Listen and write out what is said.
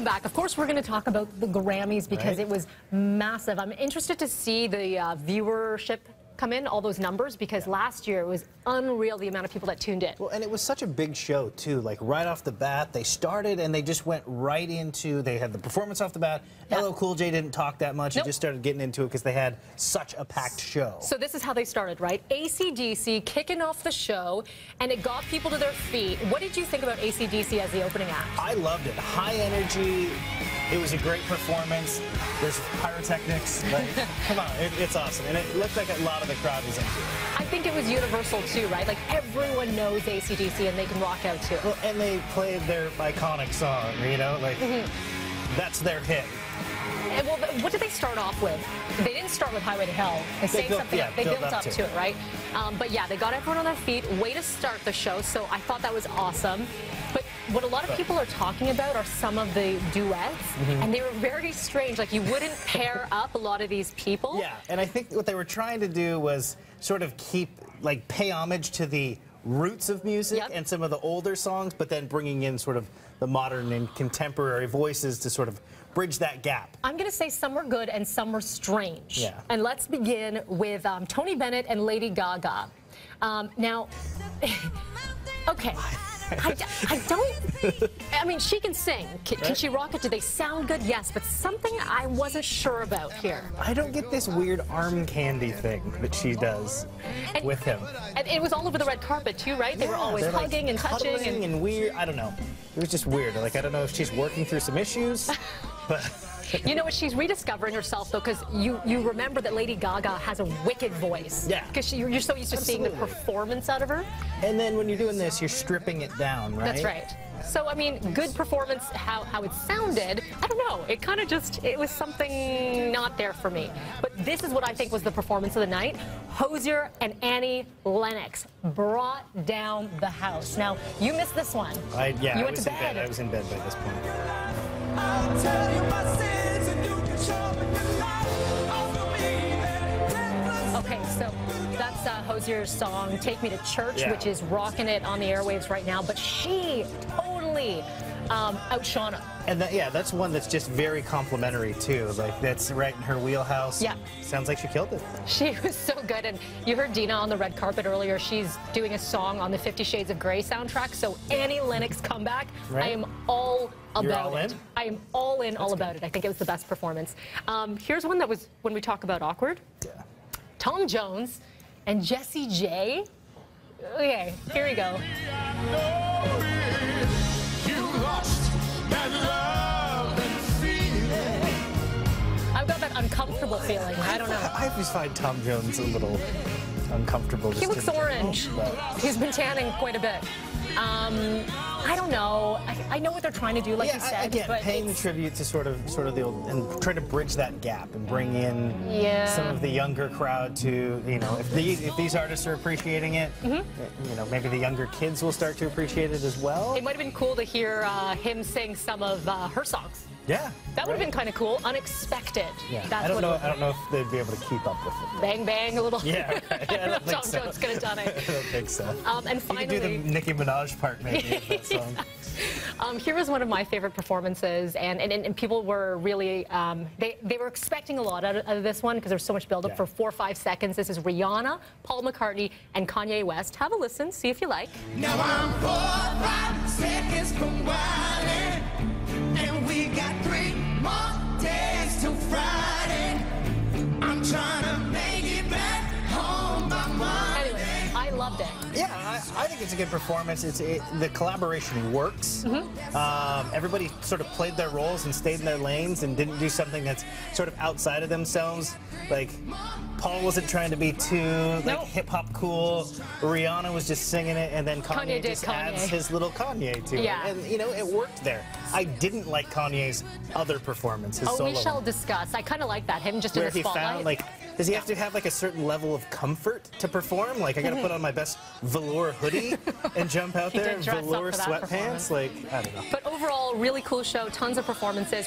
come back. Of course, we're going to talk about the Grammys because it was massive. I'm interested to see the viewership come in, all those numbers, because last year it was unreal the amount of people that tuned in. Well, and it was such a big show, too. Like, right off the bat, they started and they just went right into, they had the performance off the bat. LL Cool J didn't talk that much. He just started getting into it because they had such a packed show. So this is how they started, right? AC/DC kicking off the show, and it got people to their feet. What did you think about AC/DC as the opening act? I loved it. High energy. It was a great performance. There's pyrotechnics. Like, come on, it's awesome. And it looked like a lot of the crowd was into it. I think it was universal, too, right? Like, everyone knows AC/DC and they can rock out, too. Well, and they played their iconic song, you know? Like, that's their hit. And well, what did they start off with? They didn't start with Highway to Hell. They built up to it, right? But yeah, they got everyone on their feet. Way to start the show, so I thought that was awesome. But what a lot of people are talking about are some of the duets, and they were very strange. Like, you wouldn't pair up a lot of these people. Yeah, and I think what they were trying to do was sort of pay homage to the roots of music and some of the older songs, but then bringing in sort of the modern and contemporary voices to sort of bridge that gap. I'm going to say some were good and some were strange. Yeah. And let's begin with Tony Bennett and Lady Gaga. Now, okay. I mean, she can sing. Can she rock it? Do they sound good? Yes, but something I wasn't sure about here. I don't get this weird arm candy thing that she does with him. And it was all over the red carpet, too, right? They were always hugging and touching. And weird. I don't know. It was just weird. Like, I don't know if she's working through some issues, but... You know what? She's rediscovering herself, though, because you remember that Lady Gaga has a wicked voice. Yeah. Because you're so used to seeing the performance out of her. And then when you're doing this, you're stripping it down, right? That's right. So, I mean, good performance, how it sounded, I don't know. It kind of just, it was something not there for me. But this is what I think was the performance of the night. Hozier and Annie Lennox brought down the house. Now, you missed this one. Yeah, you went to bed. I was in bed by this point. I'll tell you my sins and you can show me the light of me. Okay, so that's Hozier's song, Take Me to Church, which is rocking it on the airwaves right now, but she totally outshone him. And that's one that's just very complimentary, too. Like, that's right in her wheelhouse. Yeah. Sounds like she killed it. She was so good, and you heard Dina on the red carpet earlier. She's doing a song on the 50 Shades of Grey soundtrack, so Annie Lennox comeback, I am all about it. I am all in, all about it. I think it was the best performance. Here's one that was, when we talk about awkward, Tom Jones and Jessie J. Okay, here we go. I've got that uncomfortable feeling. I don't know. I always find Tom Jones a little uncomfortable. He looks orange. He's been tanning quite a bit. I don't know. I know what they're trying to do, like you said. Again, but paying the tribute to sort of the old, and try to bridge that gap and bring in some of the younger crowd to, you know, if these artists are appreciating it, you know, maybe the younger kids will start to appreciate it as well. It might have been cool to hear him sing some of her songs. Yeah. That would have been kind of cool. Unexpected. Yeah. That's I don't know if they'd be able to keep up with it. Bang, bang, a little. Yeah. I don't think Tom so. Jones could have done it. I don't think so. And finally, you could do the Nicki Minaj part, maybe, of that song. Here was one of my favorite performances, and people were really, they were expecting a lot out of this one because there's so much build-up for 4 or 5 seconds. This is Rihanna, Paul McCartney, and Kanye West. Have a listen, see if you like. Now I'm 4 or 5 seconds from wildin', and we got 3 more days till Friday. I'm trying to make it back home by Monday. Anyway, I loved it. Yeah, I think it's a good performance. The collaboration works. Everybody sort of played their roles and stayed in their lanes and didn't do something that's sort of outside of themselves. Like, Paul wasn't trying to be too hip-hop cool. Rihanna was just singing it, and then Kanye just adds his little Kanye to it. And, you know, it worked there. I didn't like Kanye's other performance, his solo we shall discuss. I kind of like that, him just in the spotlight. Does he have to have like a certain level of comfort to perform? Like, I gotta put on my best velour hoodie and jump out there in velour sweatpants? Like, I don't know. But overall, really cool show, tons of performances.